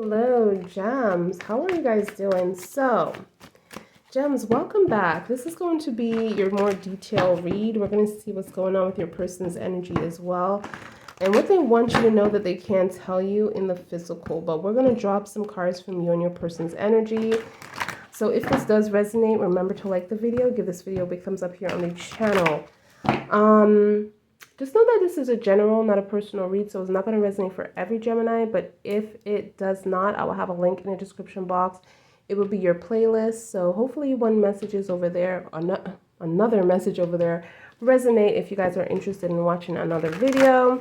Hello, Gems. How are you guys doing? So, Gems, welcome back. This is going to be your more detailed read. We're going to see what's going on with your person's energy as well, and what they want you to know that they can't tell you in the physical. But we're going to drop some cards from you and your person's energy. So if this does resonate, remember to like the video, give this video a big thumbs up here on the channel. Just know that this is a general, not a personal read, so it's not going to resonate for every Gemini, but if it does not, I will have a link in the description box. It will be your playlist, so hopefully one message is over there, another message over there resonate if you guys are interested in watching another video.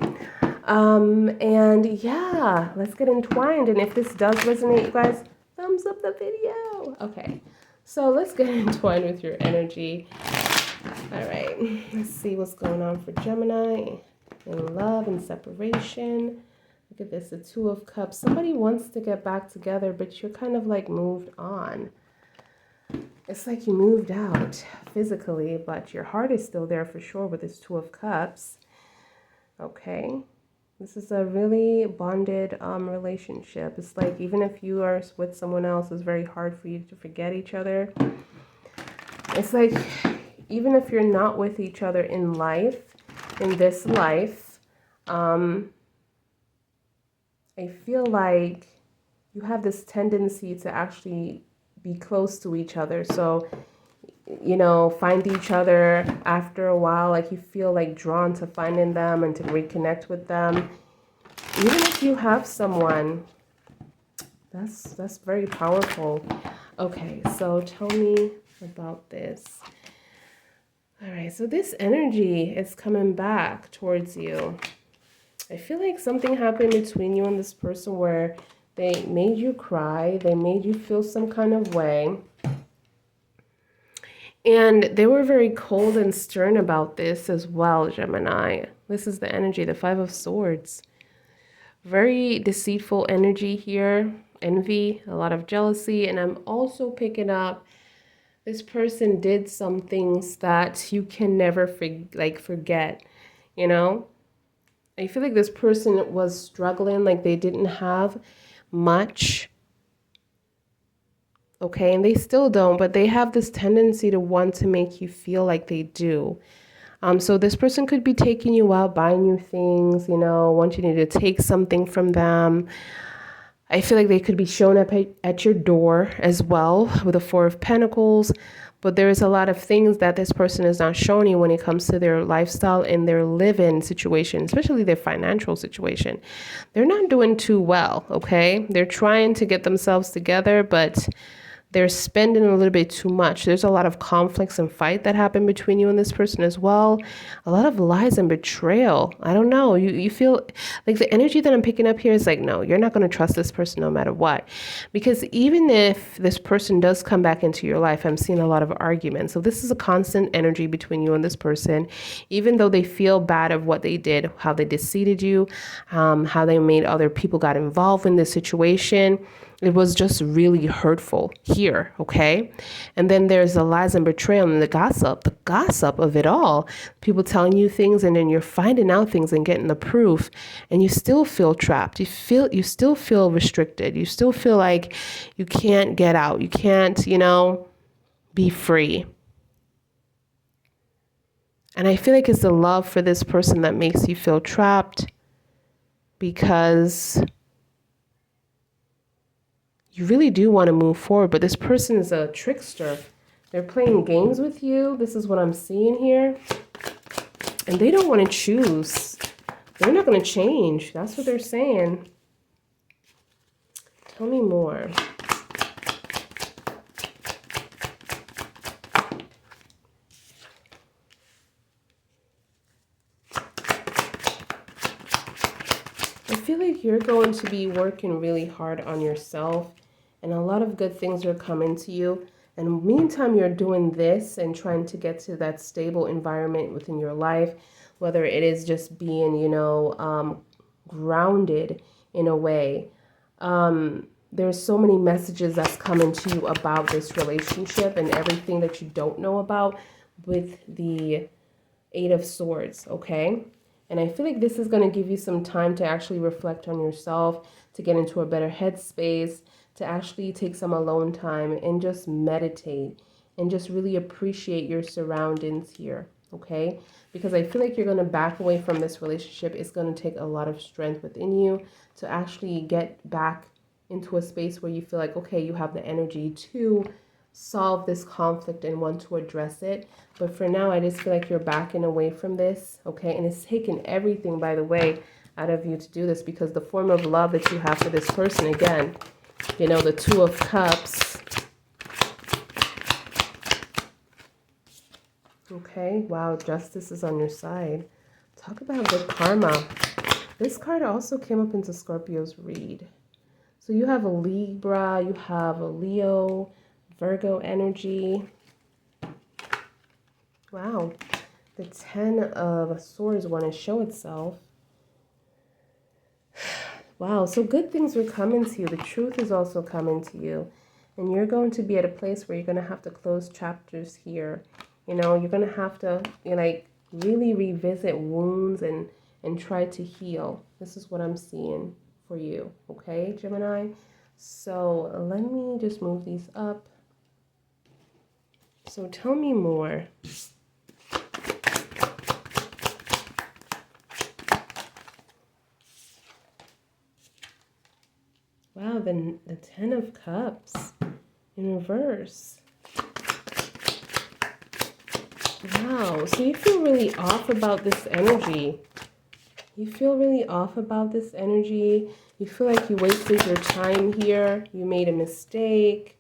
And yeah, let's get entwined, and if this does resonate, you guys, thumbs up the video. Okay, so let's get entwined with your energy. All right, let's see what's going on for Gemini in love and separation. Look at this, the Two of Cups. Somebody wants to get back together, but you're kind of like moved on. It's like you moved out physically, but your heart is still there for sure with this Two of Cups. Okay, this is a really bonded relationship. It's like even if you are with someone else, it's very hard for you to forget each other. It's like even if you're not with each other in life, in this life, I feel like you have this tendency to actually be close to each other. So, you know, find each other after a while, like you feel like drawn to finding them and to reconnect with them. Even if you have someone, that's very powerful. Okay, so tell me about this. All right, so this energy is coming back towards you. I feel like something happened between you and this person where they made you cry, they made you feel some kind of way. And they were very cold and stern about this as well, Gemini. This is the energy, the Five of Swords. Very deceitful energy here, envy, a lot of jealousy, and I'm also picking up this person did some things that you can never forget, you know? I feel like this person was struggling, like they didn't have much, okay? And they still don't, but they have this tendency to want to make you feel like they do. So this person could be taking you out, buying you things, you know, wanting you to take something from them. I feel like they could be showing up at your door as well with the Four of Pentacles, but there is a lot of things that this person is not showing you when it comes to their lifestyle and their live-in situation, especially their financial situation. They're not doing too well, okay? They're trying to get themselves together, but they're spending a little bit too much. There's a lot of conflicts and fight that happen between you and this person as well. A lot of lies and betrayal. I don't know. You feel like the energy that I'm picking up here is like, no, you're not going to trust this person no matter what. Because even if this person does come back into your life, I'm seeing a lot of arguments. So this is a constant energy between you and this person. Even though they feel bad of what they did, how they deceived you, how they made other people got involved in this situation. It was just really hurtful here, okay? And then there's the lies and betrayal and the gossip of it all. People telling you things and then you're finding out things and getting the proof and you still feel trapped. You still feel restricted. You still feel like you can't get out. You can't, you know, be free. And I feel like it's the love for this person that makes you feel trapped because you really do want to move forward, but this person is a trickster. They're playing games with you. This is what I'm seeing here. And they don't want to choose. They're not going to change. That's what they're saying. Tell me more. I feel like you're going to be working really hard on yourself. And a lot of good things are coming to you. And meantime, you're doing this and trying to get to that stable environment within your life, whether it is just being, you know, grounded in a way. There's so many messages that's coming to you about this relationship and everything that you don't know about with the Eight of Swords, okay? And I feel like this is going to give you some time to actually reflect on yourself, to get into a better headspace, to actually take some alone time and just meditate and just really appreciate your surroundings here, okay? Because I feel like you're going to back away from this relationship. It's going to take a lot of strength within you to actually get back into a space where you feel like, okay, you have the energy to solve this conflict and want to address it. But for now, I just feel like you're backing away from this, okay? And it's taken everything, by the way, out of you to do this, because the form of love that you have for this person, again, you know, the Two of Cups. Okay, wow, justice is on your side. Talk about good karma. This card also came up into Scorpio's read. So you have a Libra, you have a Leo, Virgo energy. Wow, the 10 of Swords want to show itself. Wow, so good things are coming to you. The truth is also coming to you. And you're going to be at a place where you're going to have to close chapters here. You know, you're going to have to, you know, like, really revisit wounds and try to heal. This is what I'm seeing for you, okay, Gemini? So let me just move these up. So tell me more. Wow, the 10 of Cups in reverse. Wow, so you feel really off about this energy. You feel really off about this energy. You feel like you wasted your time here. You made a mistake.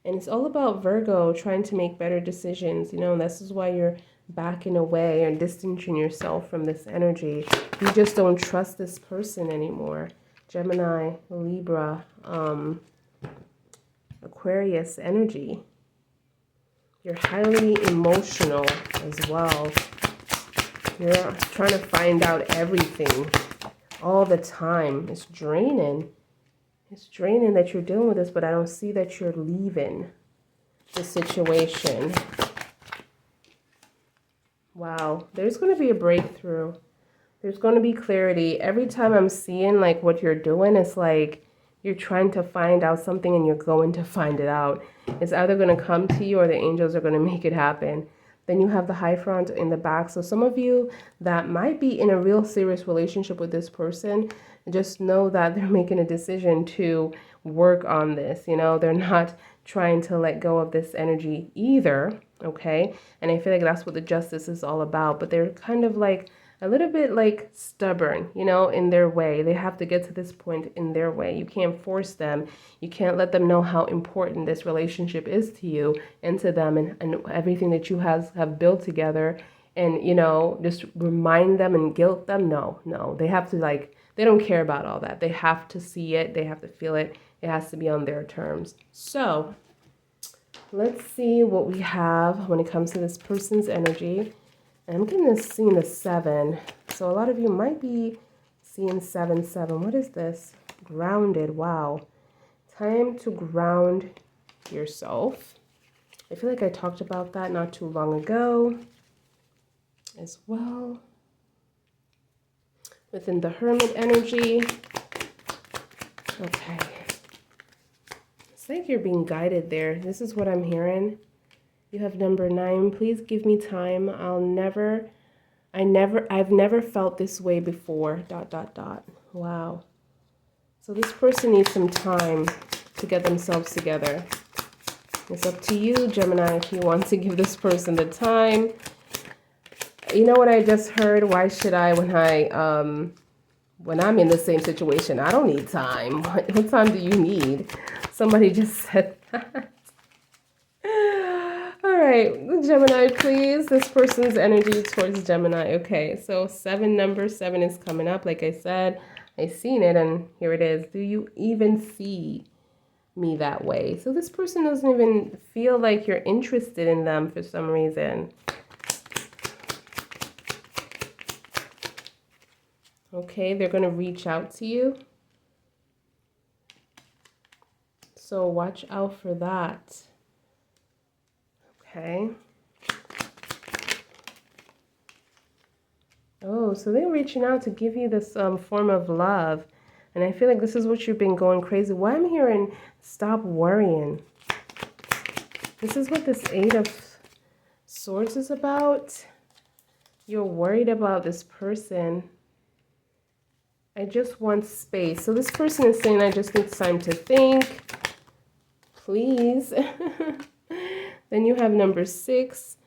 And it's all about Virgo trying to make better decisions. You know, and this is why you're backing away and distancing yourself from this energy. You just don't trust this person anymore. Gemini, Libra, Aquarius energy. You're highly emotional as well. You're trying to find out everything all the time. It's draining. It's draining that you're dealing with this, but I don't see that you're leaving the situation. Wow. There's going to be a breakthrough. There's going to be clarity. Every time I'm seeing like what you're doing, it's like you're trying to find out something and you're going to find it out. It's either going to come to you or the angels are going to make it happen. Then you have the Hierophant in the back. So some of you that might be in a real serious relationship with this person, just know that they're making a decision to work on this. You know, they're not trying to let go of this energy either. Okay. And I feel like that's what the justice is all about. But they're kind of like a little bit like stubborn, you know, in their way. They have to get to this point in their way. You can't force them. You can't let them know how important this relationship is to you and to them and everything that you have built together. And, you know, just remind them and guilt them. No. They have to like, they don't care about all that. They have to see it. They have to feel it. It has to be on their terms. So let's see what we have when it comes to this person's energy. I'm getting this seeing the 7. So a lot of you might be seeing 7. What is this? Grounded. Wow. Time to ground yourself. I feel like I talked about that not too long ago as well. Within the Hermit energy. Okay. It's like you're being guided there. This is what I'm hearing. You have number 9. Please give me time. I've never felt this way before. ... Wow. So this person needs some time to get themselves together. It's up to you, Gemini, if you want to give this person the time. You know what I just heard? Why should I when I'm in the same situation? I don't need time. What time do you need? Somebody just said that. All right, Gemini, please. This person's energy towards Gemini. Okay, so number 7 is coming up. Like I said, I seen it and here it is. Do you even see me that way? So this person doesn't even feel like you're interested in them for some reason. Okay, they're going to reach out to you. So watch out for that. Okay. Oh, so they're reaching out to give you this form of love. And I feel like this is what you've been going crazy. Why I'm hearing stop worrying. This is what this Eight of Swords is about. You're worried about this person. I just want space. So this person is saying, I just need time to think. Please. Then you have number 6.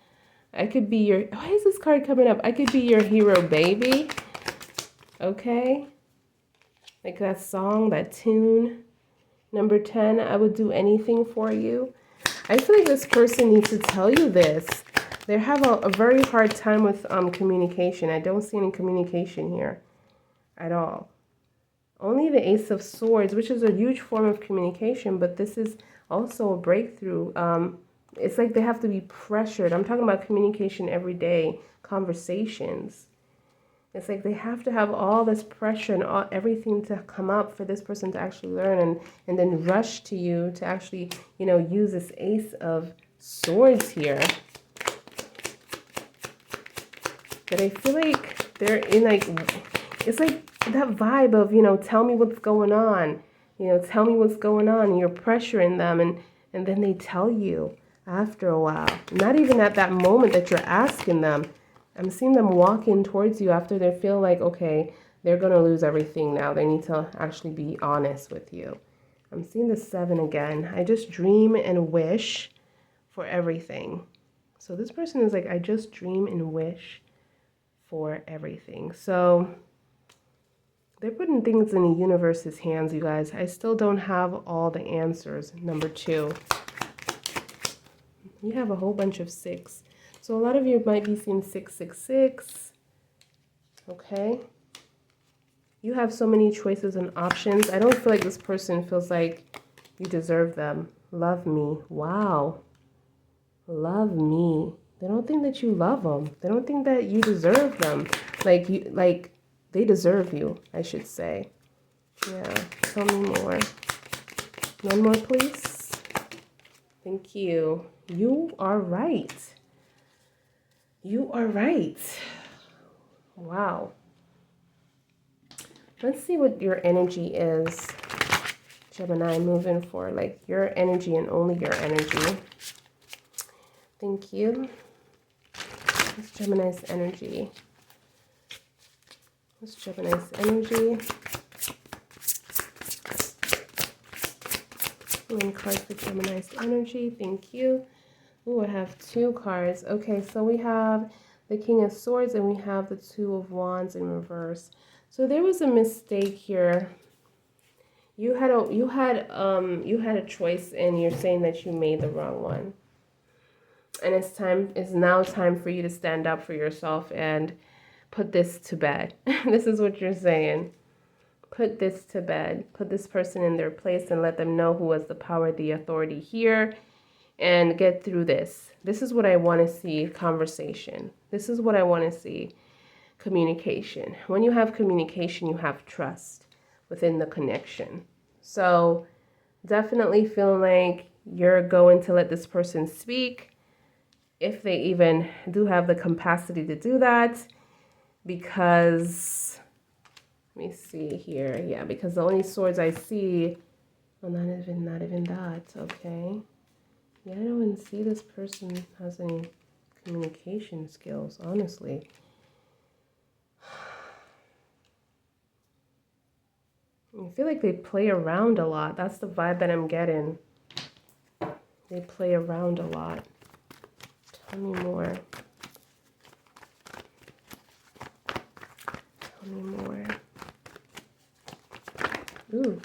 I could be your... Why is this card coming up? I could be your hero, baby. Okay. Like that song, that tune. Number 10, I would do anything for you. I feel like this person needs to tell you this. They have a very hard time with communication. I don't see any communication here at all. Only the Ace of Swords, which is a huge form of communication, but this is also a breakthrough. It's like they have to be pressured. I'm talking about communication every day, conversations. It's like they have to have all this pressure and everything to come up for this person to actually learn and then rush to you to actually, you know, use this Ace of Swords here. But I feel like they're in like, it's like that vibe of, you know, tell me what's going on. You know, tell me what's going on. And you're pressuring them and then they tell you after a while. Not even at that moment that you're asking them. I'm seeing them walking towards you after they feel like, okay, they're going to lose everything now. They need to actually be honest with you. I'm seeing the 7 again. I just dream and wish for everything. So this person is like, I just dream and wish for everything. So they're putting things in the universe's hands, you guys. I still don't have all the answers. Number 2. You have a whole bunch of 6. So a lot of you might be seeing 666. Okay. You have so many choices and options. I don't feel like this person feels like you deserve them. Love me. Wow. Love me. They don't think that you love them. They don't think that you deserve them. Like they deserve you, I should say. Yeah. Tell me more. One more, please. Thank you. You are right. You are right. Wow. Let's see what your energy is, Gemini, moving forward. Like your energy and only your energy. Thank you. What's Gemini's energy? What's Gemini's energy? One card for Gemini's energy. Thank you. Oh, I have 2 cards. Okay, so we have the King of Swords and we have the 2 of Wands in reverse. So there was a mistake here. You had a choice and you're saying that you made the wrong one. And it's now time for you to stand up for yourself and put this to bed. This is what you're saying. Put this to bed. Put this person in their place and let them know who has the power, the authority here. And get through this. This is what I want to see, conversation. This is what I want to see, communication. When you have communication, you have trust within the connection. So definitely feeling like you're going to let this person speak, if they even do have the capacity to do that, because, let me see here. Yeah, because the only swords I see, well, not even that, okay. Yeah, I don't even see this person has any communication skills, honestly. I feel like they play around a lot. That's the vibe that I'm getting. They play around a lot. Tell me more. Tell me more. Ooh.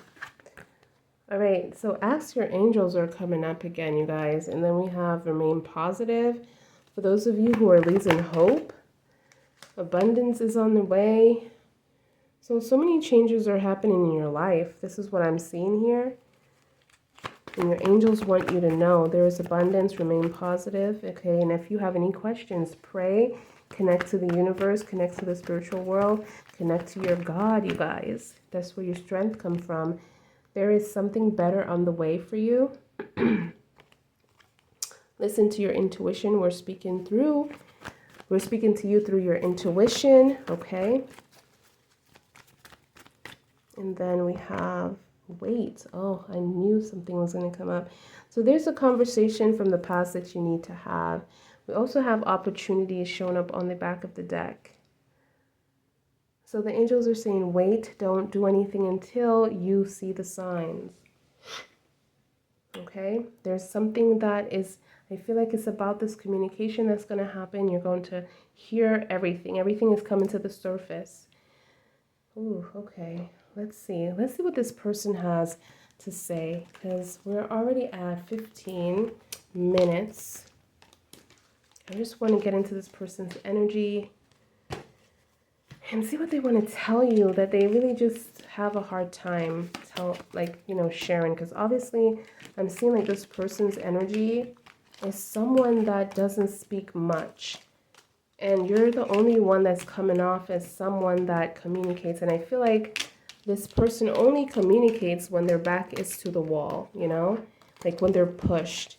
All right, so ask your angels are coming up again, you guys. And then we have remain positive. For those of you who are losing hope, abundance is on the way. So many changes are happening in your life. This is what I'm seeing here. And your angels want you to know there is abundance, remain positive. Okay, and if you have any questions, pray, connect to the universe, connect to the spiritual world, connect to your God, you guys. That's where your strength comes from. There is something better on the way for you. Listen to your intuition. We're speaking through We're speaking to you through your intuition, okay? And then we have wait. Oh, I knew something was going to come up. So there's a conversation from the past that you need to have. We also have opportunities showing up on the back of the deck. So the angels are saying, wait, don't do anything until you see the signs. Okay? There's something that is, I feel like it's about this communication that's going to happen. You're going to hear everything. Everything is coming to the surface. Ooh, okay. Let's see. Let's see what this person has to say, because we're already at 15 minutes. I just want to get into this person's energy and see what they want to tell you, that they really just have a hard time sharing. Because obviously I'm seeing like this person's energy is someone that doesn't speak much. And you're the only one that's coming off as someone that communicates. And I feel like this person only communicates when their back is to the wall, you know? Like when they're pushed,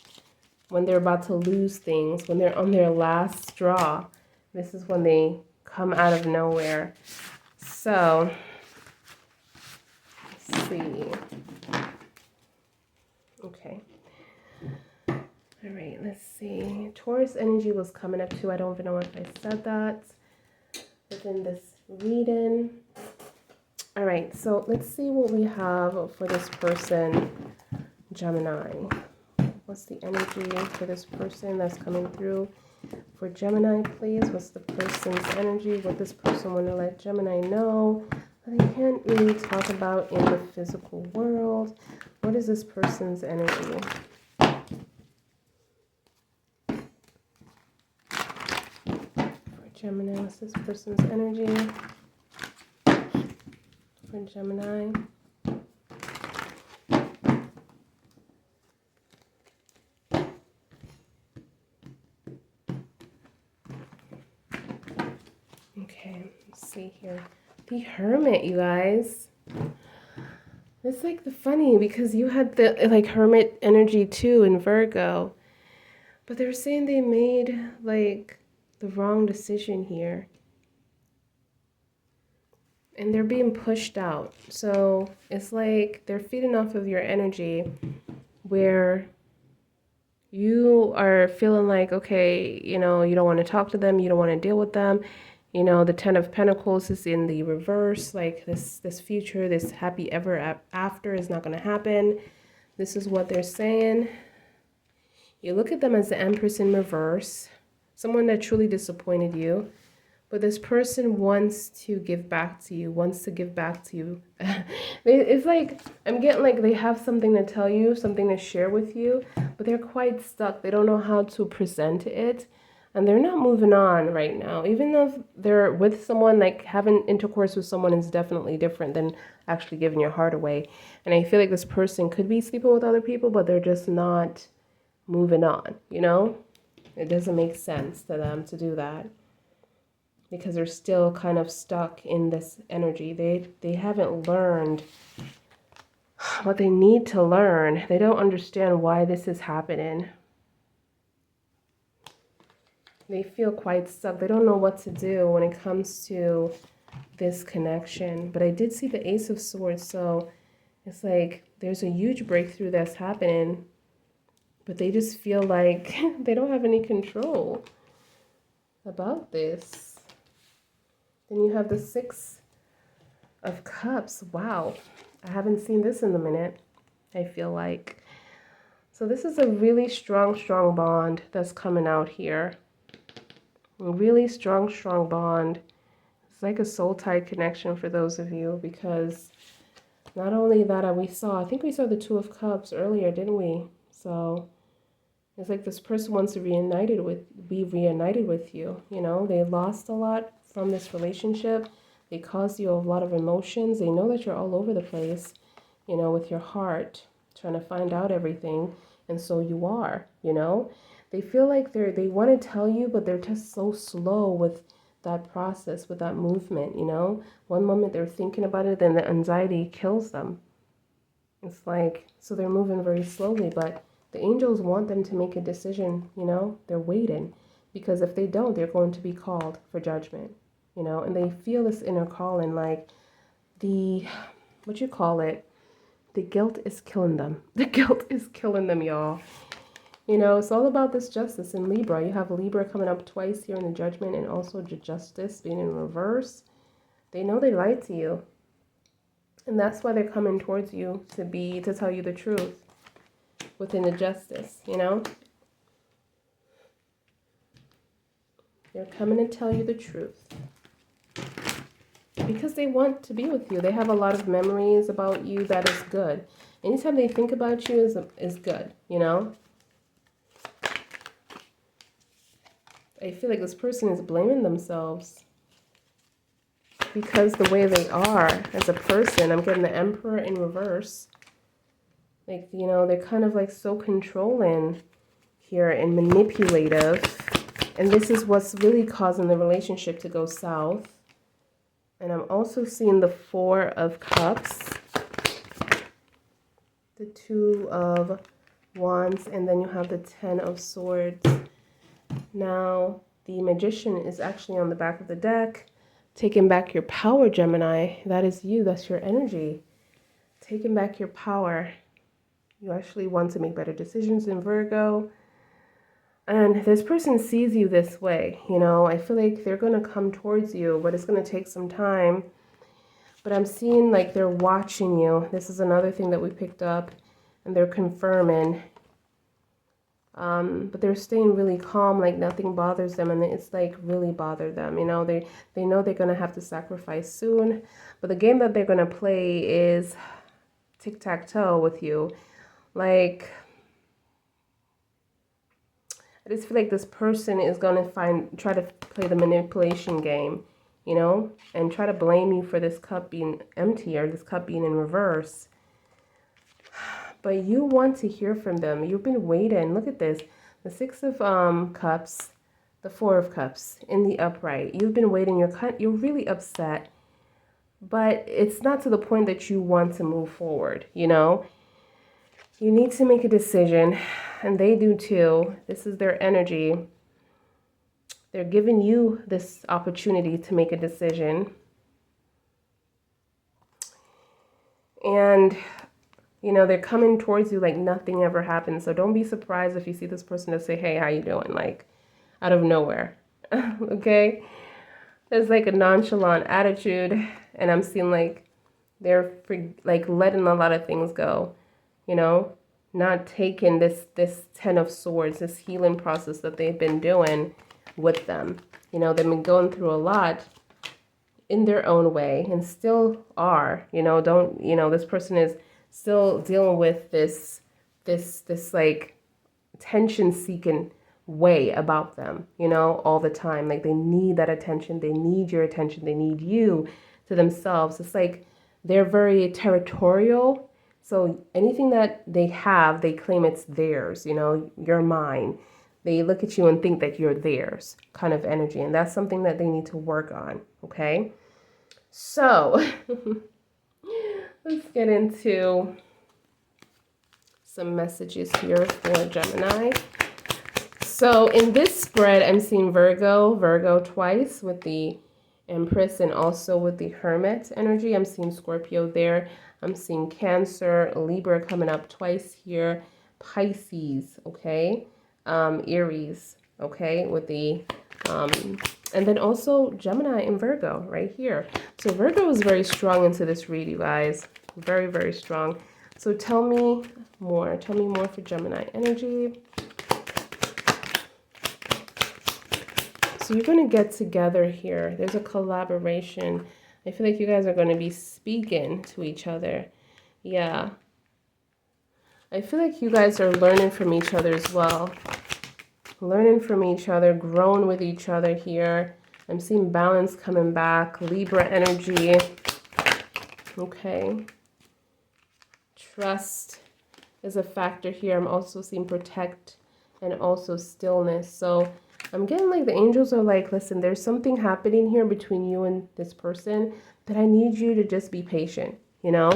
when they're about to lose things, when they're on their last straw. This is when they come out of nowhere. So, let's see. Okay. All right, let's see. Taurus energy was coming up too. I don't even know if I said that within this reading. All right, so let's see what we have for this person, Gemini. What's the energy for this person that's coming through? For Gemini, please, what's the person's energy? What this person want to let Gemini know that they can't really talk about in the physical world? What is this person's energy? For Gemini, what's this person's energy? For Gemini. Okay, let's see here. The Hermit, you guys. It's like the funny because you had the like Hermit energy too in Virgo. But they're saying they made like the wrong decision here. And they're being pushed out. So it's like they're feeding off of your energy where you are feeling like, okay, you know, you don't want to talk to them, you don't want to deal with them. You know, the Ten of Pentacles is in the reverse, like this future, this happy ever after is not going to happen. This is what they're saying. You look at them as the Empress in reverse, someone that truly disappointed you. But this person wants to give back to you, wants to give back to you. It's like, I'm getting like they have something to tell you, something to share with you, but they're quite stuck. They don't know how to present it. And they're not moving on right now. Even though they're with someone, like having intercourse with someone is definitely different than actually giving your heart away. And I feel like this person could be sleeping with other people, but they're just not moving on, you know? It doesn't make sense to them to do that, because they're still kind of stuck in this energy. They haven't learned what they need to learn. They don't understand why this is happening. They feel quite stuck. They don't know what to do when it comes to this connection. But I did see the Ace of Swords, so it's like there's a huge breakthrough that's happening, but they just feel like they don't have any control about this. Then you have the Six of Cups. Wow. I haven't seen this in a minute, I feel like. So this is a really strong bond that's coming out here. A really strong bond. It's like a soul-tied connection for those of you, because not only that I think we saw the Two of Cups earlier, didn't we? So it's like this person wants to be reunited with you. You know, they lost a lot from this relationship. They caused you a lot of emotions. They know that you're all over the place, you know, with your heart, trying to find out everything. And so you are, you know. They feel like they want to tell you, but they're just so slow with that process, with that movement, you know. One moment they're thinking about it, then the anxiety kills them. It's like, so they're moving very slowly, but the angels want them to make a decision, you know. They're waiting. Because if they don't, they're going to be called for judgment, you know, and they feel this inner calling, like what you call it, the guilt is killing them. The guilt is killing them, y'all. You know, it's all about this justice in Libra. You have Libra coming up twice here in the judgment, and also the justice being in reverse. They know they lied to you. And that's why they're coming towards you to tell you the truth within the justice, you know? They're coming to tell you the truth. Because they want to be with you. They have a lot of memories about you that is good. Anytime they think about you is good, you know? I feel like this person is blaming themselves because the way they are as a person. I'm getting the Emperor in reverse. Like, you know, they're kind of like so controlling here and manipulative. And this is what's really causing the relationship to go south. And I'm also seeing the Four of Cups, the Two of Wands, and then you have the Ten of Swords. Now, the Magician is actually on the back of the deck. Taking back your power, Gemini. That is you. That's your energy. Taking back your power. You actually want to make better decisions in Virgo. And this person sees you this way. You know, I feel like they're going to come towards you, but it's going to take some time. But I'm seeing like they're watching you. This is another thing that we picked up. And they're confirming. But they're staying really calm, like nothing bothers them, and it's like really bothered them. You know, they know they're gonna have to sacrifice soon, but the game that they're gonna play is tic-tac-toe with you. Like, I just feel like this person is gonna try to play the manipulation game, you know, and try to blame you for this cup being empty or this cup being in reverse. But you want to hear from them. You've been waiting. Look at this. The Six of Cups, the Four of Cups in the upright. You've been waiting. You're really upset. But it's not to the point that you want to move forward, you know? You need to make a decision, and they do too. This is their energy. They're giving you this opportunity to make a decision. And you know, they're coming towards you like nothing ever happened. So don't be surprised if you see this person to say, hey, how you doing? Like, out of nowhere. Okay? There's like a nonchalant attitude. And I'm seeing like they're like letting a lot of things go. You know? Not taking this Ten of Swords, this healing process that they've been doing with them. You know, they've been going through a lot in their own way and still are. You know, this person is still dealing with this like attention-seeking way about them, you know, all the time. Like they need that attention. They need your attention. They need you to themselves. It's like they're very territorial. So anything that they have, they claim it's theirs, you know, you're mine. They look at you and think that you're theirs kind of energy. And that's something that they need to work on, okay? So let's get into some messages here for Gemini. So in this spread, I'm seeing Virgo twice with the Empress and also with the Hermit energy. I'm seeing Scorpio there. I'm seeing Cancer, Libra coming up twice here. Pisces, okay? Aries, okay? With the, and then also Gemini and Virgo right here. So Virgo is very strong into this read, you guys. Very, very strong. So tell me more. Tell me more for Gemini energy. So you're going to get together here. There's a collaboration. I feel like you guys are going to be speaking to each other. Yeah. I feel like you guys are learning from each other as well. Learning from each other, growing with each other here. I'm seeing balance coming back. Libra energy. Okay. Trust is a factor here. I'm also seeing protect and also stillness. So I'm getting like the angels are like, listen, there's something happening here between you and this person that I need you to just be patient, you know?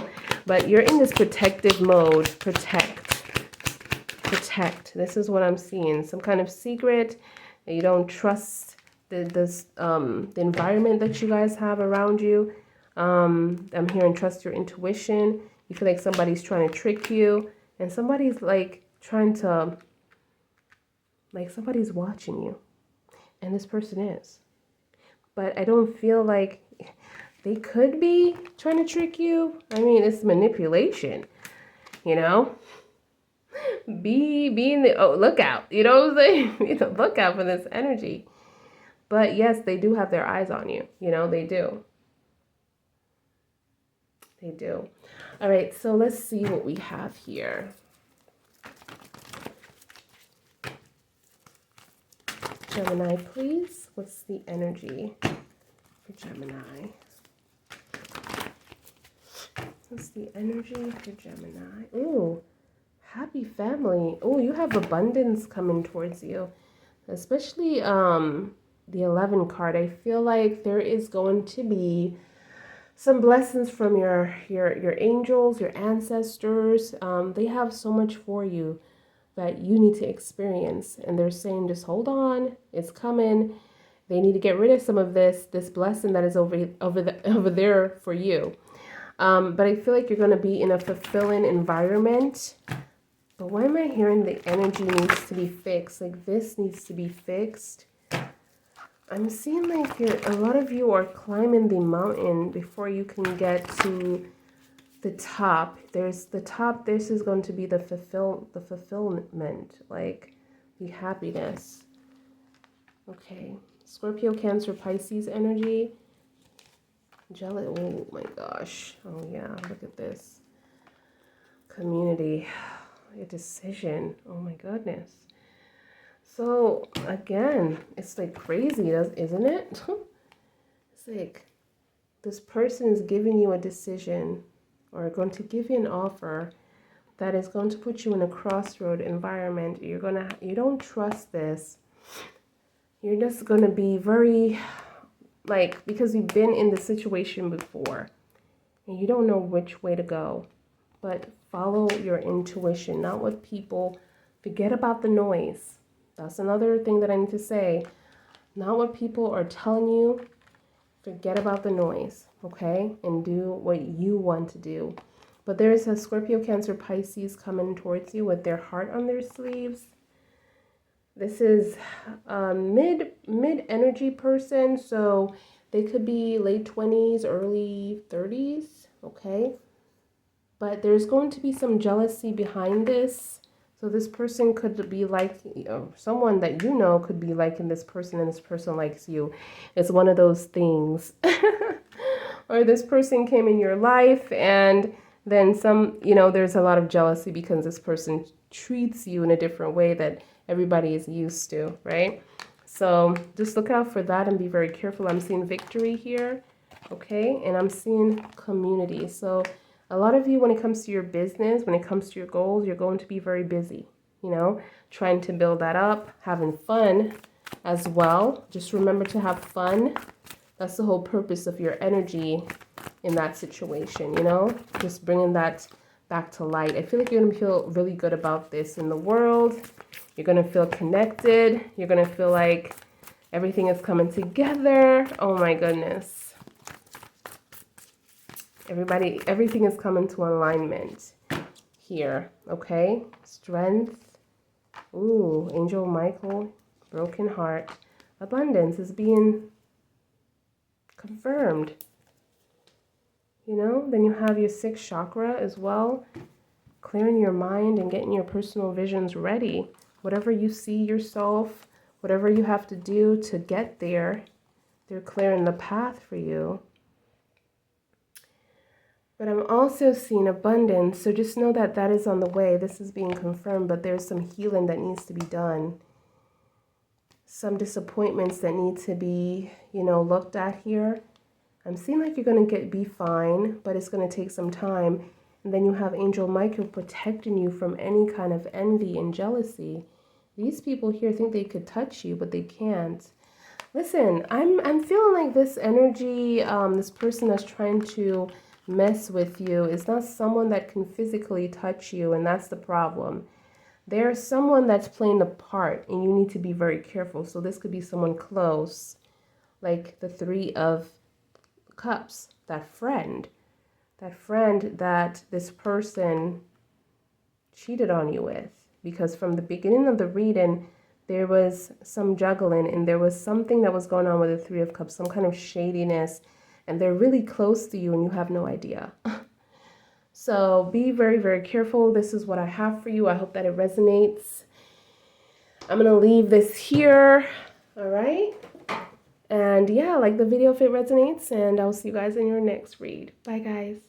But you're in this protective mode. Protect. This is what I'm seeing. Some kind of secret. and you don't trust the environment that you guys have around you. I'm hearing trust your intuition. You feel like somebody's trying to trick you, and somebody's like trying to, like somebody's watching you, and this person is. But I don't feel like they could be trying to trick you. I mean, it's manipulation, you know? Be in the lookout, you know what I'm saying? Be the lookout for this energy. But yes, they do have their eyes on you, you know, they do. They do. All right, so let's see what we have here. Gemini, please. What's the energy for Gemini? What's the energy for Gemini? Ooh, happy family. Oh, you have abundance coming towards you. Especially the 11 card. I feel like there is going to be some blessings from your angels, your ancestors. They have so much for you that you need to experience, and they're saying just hold on, it's coming. They need to get rid of some of this blessing that is over there for you. But I feel like you're going to be in a fulfilling environment. But why am I hearing the energy needs to be fixed? Like this needs to be fixed. I'm seeing like a lot of you are climbing the mountain before you can get to the top. There's the top. This is going to be the fulfillment, like the happiness. Okay, Scorpio, Cancer, Pisces energy. Jealous. Oh my gosh. Oh yeah. Look at this. Community. A decision. Oh my goodness. So again, it's like crazy, isn't it? It's like this person is giving you a decision or going to give you an offer that is going to put you in a crossroad environment. You don't trust this. You're just going to be very like, because you've been in the situation before and you don't know which way to go, but follow your intuition, not what people, forget about the noise. That's another thing that I need to say. Not what people are telling you. Forget about the noise, okay? And do what you want to do. But there is a Scorpio, Cancer, Pisces coming towards you with their heart on their sleeves. This is a mid energy person, so they could be late 20s, early 30s, okay? But there's going to be some jealousy behind this. So this person could be like, someone that you know could be liking this person and this person likes you. It's one of those things. Or this person came in your life and then there's a lot of jealousy because this person treats you in a different way that everybody is used to, right? So just look out for that and be very careful. I'm seeing victory here, okay? And I'm seeing community. So a lot of you, when it comes to your business, when it comes to your goals, you're going to be very busy, trying to build that up, having fun as well. Just remember to have fun. That's the whole purpose of your energy in that situation, just bringing that back to light. I feel like you're going to feel really good about this in the world. You're going to feel connected. You're going to feel like everything is coming together. Oh my goodness. Everything is coming to alignment here, okay? Strength. Ooh, Angel Michael, broken heart. Abundance is being confirmed. Then you have your 6th chakra as well, clearing your mind and getting your personal visions ready. Whatever you see yourself, whatever you have to do to get there, they're clearing the path for you. But I'm also seeing abundance, so just know that that is on the way. This is being confirmed, but there's some healing that needs to be done. Some disappointments that need to be, looked at here. I'm seeing like you're going to be fine, but it's going to take some time. And then you have Angel Michael protecting you from any kind of envy and jealousy. These people here think they could touch you, but they can't. Listen, I'm feeling like this energy, this person that's trying to mess with you is not someone that can physically touch you, and that's the problem. There's someone that's playing a part and you need to be very careful. So this could be someone close, like the Three of Cups, that friend that this person cheated on you with. Because from the beginning of the reading, there was some juggling and there was something that was going on with the Three of Cups, some kind of shadiness, and they're really close to you and you have no idea. So be very, very careful. This is what I have for you. I hope that it resonates. I'm going to leave this here. All right. And yeah, like the video if it resonates, and I'll see you guys in your next read. Bye, guys.